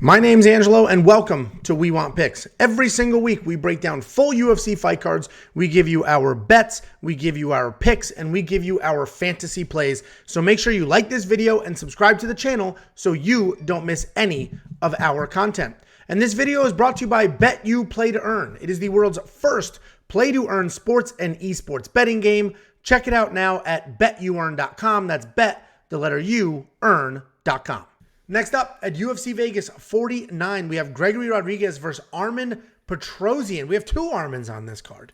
My name's Angelo, and welcome to We Want Picks. Every single week, we break down full UFC fight cards. We give you our bets, we give you our picks, and we give you our fantasy plays. So make sure you like this video and subscribe to the channel so you don't miss any of our content. And this video is brought to you by BETU Play to Earn. It is the world's first play-to-earn sports and esports betting game. Check it out now at betuearn.com. That's bet, the letter U, earn.com. Next up, at UFC Vegas 49, we have Gregory Rodrigues versus Armen Petrosyan. We have two Armens on this card.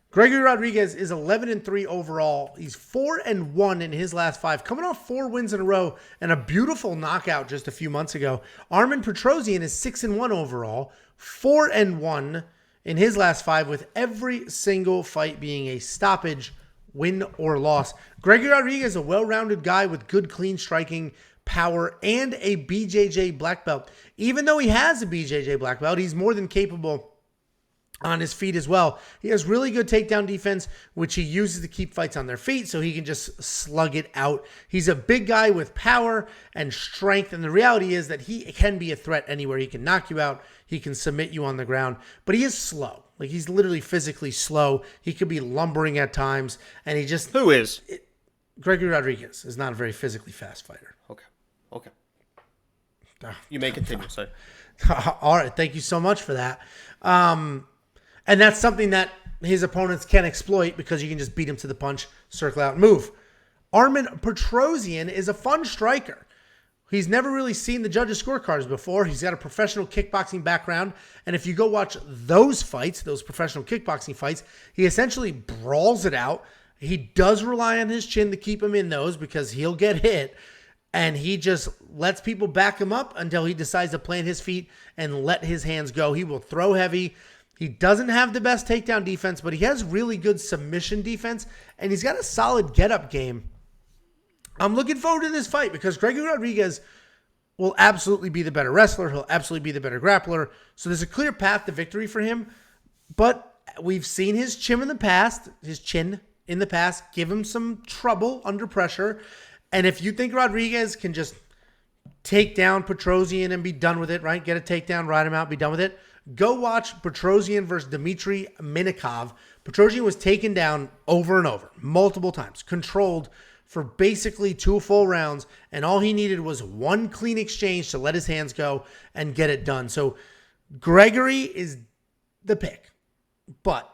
Gregory Rodrigues is 11-3 overall. He's 4-1 in his last five, coming off 4 wins in a row and a beautiful knockout just a few months ago. Armen Petrosyan is 6-1 overall, 4-1 in his last five, with every single fight being a stoppage, win or loss. Gregory Rodrigues is a well-rounded guy with good, clean striking power and a BJJ black belt. Even though he has a BJJ black belt, he's more than capable on his feet as well. He has really good takedown defense, which he uses to keep fights on their feet so he can just slug it out. He's a big guy with power and strength, and the reality is that he can be a threat anywhere. He can knock you out, he can submit you on the ground, but he is slow. Like, he's literally physically slow. He could be lumbering at times, and he just... Who is? Gregory Rodrigues is not a very physically fast fighter. Okay. You may continue, sorry. All right. Thank you so much for that. And that's something that his opponents can exploit because you can just beat him to the punch, circle out, and move. Armen Petrosyan is a fun striker. He's never really seen the judges' scorecards before. He's got a professional kickboxing background. And if you go watch those fights, those professional kickboxing fights, he essentially brawls it out. He does rely on his chin to keep him in those because he'll get hit. And he just lets people back him up until he decides to plant his feet and let his hands go. He will throw heavy. He doesn't have the best takedown defense, but he has really good submission defense, and he's got a solid get-up game. I'm looking forward to this fight because Gregory Rodrigues will absolutely be the better wrestler. He'll absolutely be the better grappler. So there's a clear path to victory for him. But we've seen his chin in the past, give him some trouble under pressure. And if you think Rodrigues can just take down Petrosyan and be done with it, right? Get a takedown, ride him out, be done with it. Go watch Petrosyan versus Dmitry Minikov. Petrosyan was taken down over and over, multiple times, controlled for basically 2 full rounds. And all he needed was one clean exchange to let his hands go and get it done. So Gregory is the pick. But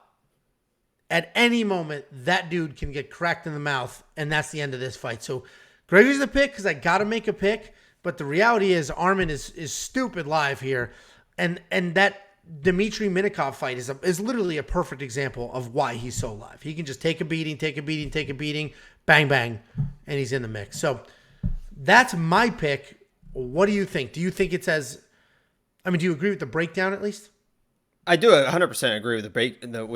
at any moment, that dude can get cracked in the mouth, and that's the end of this fight. So Gregory's the pick because I got to make a pick, but the reality is Armen is stupid live here, and that Dmitry Minikov fight is literally a perfect example of why he's so live. He can just take a beating, bang, bang, and he's in the mix. So that's my pick. What do you think? Do you think it's do you agree with the breakdown at least? I do 100% agree with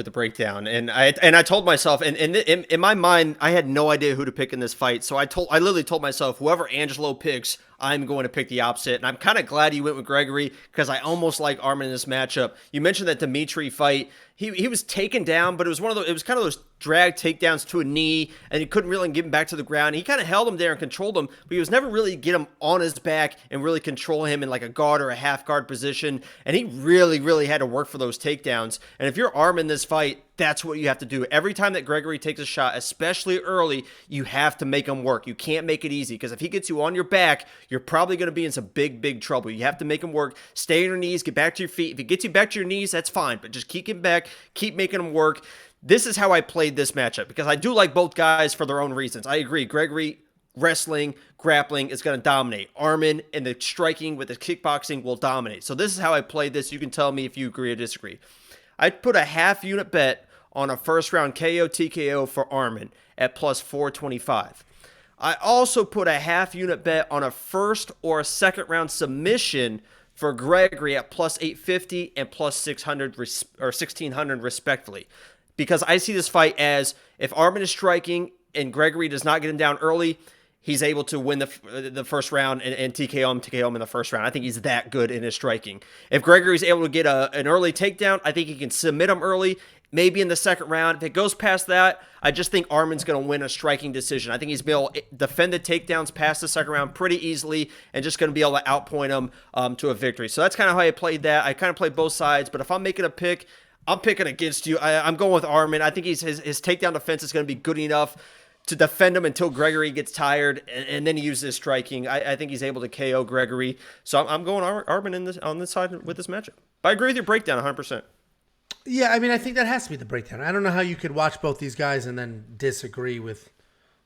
the breakdown, and I told myself, and in my mind, I had no idea who to pick in this fight, so I literally told myself, whoever Angelo picks, I'm going to pick the opposite, and I'm kind of glad he went with Gregory because I almost like Armen in this matchup. You mentioned that Dmitry fight, he was taken down, but it was kind of those drag takedowns to a knee, and he couldn't really get him back to the ground. He kind of held him there and controlled him, but he was never really get him on his back and really control him in like a guard or a half guard position, and he really had to work for those takedowns. And if you're Armen in this fight, that's what you have to do. Every time that Gregory takes a shot, especially early, you have to make him work. You can't make it easy because if he gets you on your back, you're probably going to be in some big trouble. You have to make him work. Stay on your knees, get back to your feet. If he gets you back to your knees, that's fine, but just keep him back, keep making him work. This is how I played this matchup because I do like both guys for their own reasons. I agree. Gregory, wrestling, grappling is going to dominate. Armen and the striking with the kickboxing will dominate. So this is how I played this. You can tell me if you agree or disagree. I'd put a half unit bet on a first round KO TKO for Armen at plus 425. I also put a half unit bet on a first or a second round submission for Gregory at plus 850 and plus 600 or 1600 respectively. Because I see this fight as if Armen is striking and Gregory does not get him down early, he's able to win the first round and TKO him in the first round. I think he's that good in his striking. If Gregory's able to get an early takedown, I think he can submit him early. maybe in the second round. If it goes past that, I just think Armen's going to win a striking decision. I think he's going to defend the takedowns past the second round pretty easily and just going to be able to outpoint him to a victory. So that's kind of how I played that. I kind of played both sides, but if I'm making a pick, I'm picking against you. I'm going with Armen. I think his takedown defense is going to be good enough to defend him until Gregory gets tired, and then he uses his striking. I think he's able to KO Gregory. So I'm going Armen on this side with this matchup. But I agree with your breakdown 100%. Yeah, I mean, I think that has to be the breakdown. I don't know how you could watch both these guys and then disagree with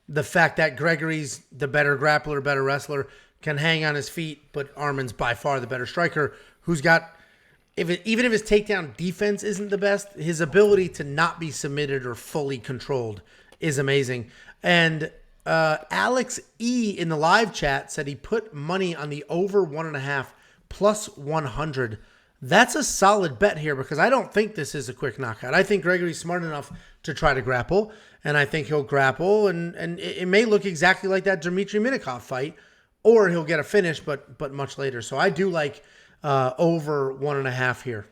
the fact that Gregory's the better grappler, better wrestler, can hang on his feet, but Armen's by far the better striker, who's got, even if his takedown defense isn't the best, his ability to not be submitted or fully controlled is amazing. And Alex E in the live chat said he put money on the over 1.5 plus 100. That's a solid bet here because I don't think this is a quick knockout. I think Gregory's smart enough to try to grapple, and I think he'll grapple, and it may look exactly like that Dmitry Minikov fight, or he'll get a finish, but much later. So I do like over 1.5 here.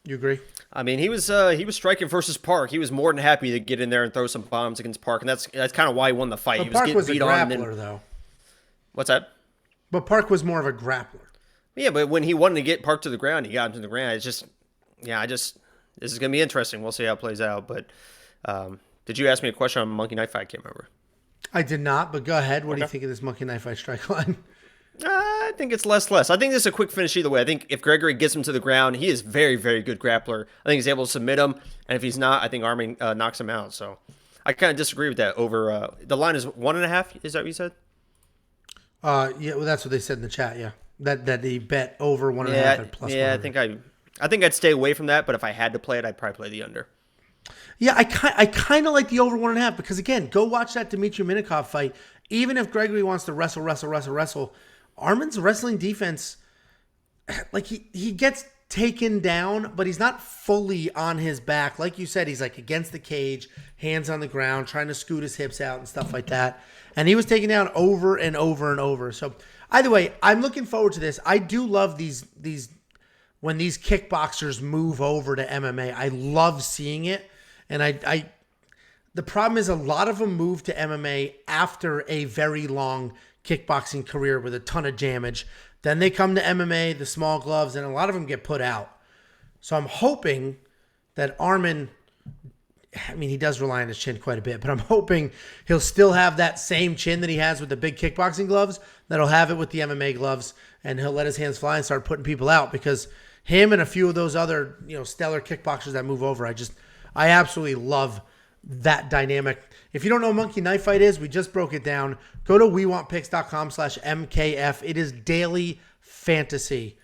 You agree? I mean, he was striking versus Park. He was more than happy to get in there and throw some bombs against Park, and that's kind of why he won the fight. But He was Park getting was a beat on. grappler, though. What's that? But Park was more of a grappler. Yeah, but when he wanted to get Park to the ground, he got him to the ground. It's just, this is going to be interesting. We'll see how it plays out. But did you ask me a question on Monkey Knife Fight? I can't remember. I did not, but go ahead. What do you think of this Monkey Knife Fight strike line? I think it's less. I think this is a quick finish either way. I think if Gregory gets him to the ground, he is very, very good grappler. I think he's able to submit him. And if he's not, I think Armen knocks him out. So I kind of disagree with that. Over the line is 1.5. Is that what you said? Yeah, well, that's what they said in the chat, yeah. That they bet over 1.5 and plus 100. Yeah, I think I'd stay away from that, but if I had to play it, I'd probably play the under. Yeah, I kind of like the over 1.5 because, again, go watch that Dmitry Minikov fight. Even if Gregory wants to wrestle, Armen's wrestling defense, like he gets taken down, but he's not fully on his back. Like you said, he's like against the cage, hands on the ground, trying to scoot his hips out and stuff like that. And he was taken down over and over and over. So either way, I'm looking forward to this. I do love these when these kickboxers move over to MMA. I love seeing it. And the problem is a lot of them move to MMA after a very long kickboxing career with a ton of damage. Then they come to MMA, the small gloves, and a lot of them get put out. So I'm hoping that Armen, I mean, he does rely on his chin quite a bit, but I'm hoping he'll still have that same chin that he has with the big kickboxing gloves, that he'll have it with the MMA gloves, and he'll let his hands fly and start putting people out, because him and a few of those other, stellar kickboxers that move over, I absolutely love that dynamic. If you don't know what Monkey Knife Fight is, we just broke it down. Go to wewantpicks.com/MKF. It is daily fantasy.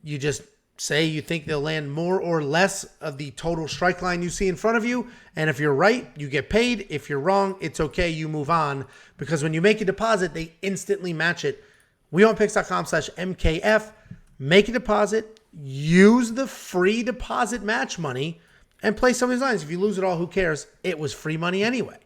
You just say you think they'll land more or less of the total strike line you see in front of you. And if you're right, you get paid. If you're wrong, it's okay. You move on. Because when you make a deposit, they instantly match it. wewantpicks.com/MKF. Make a deposit. Use the free deposit match money and play some of these lines. If you lose it all, who cares? It was free money anyway.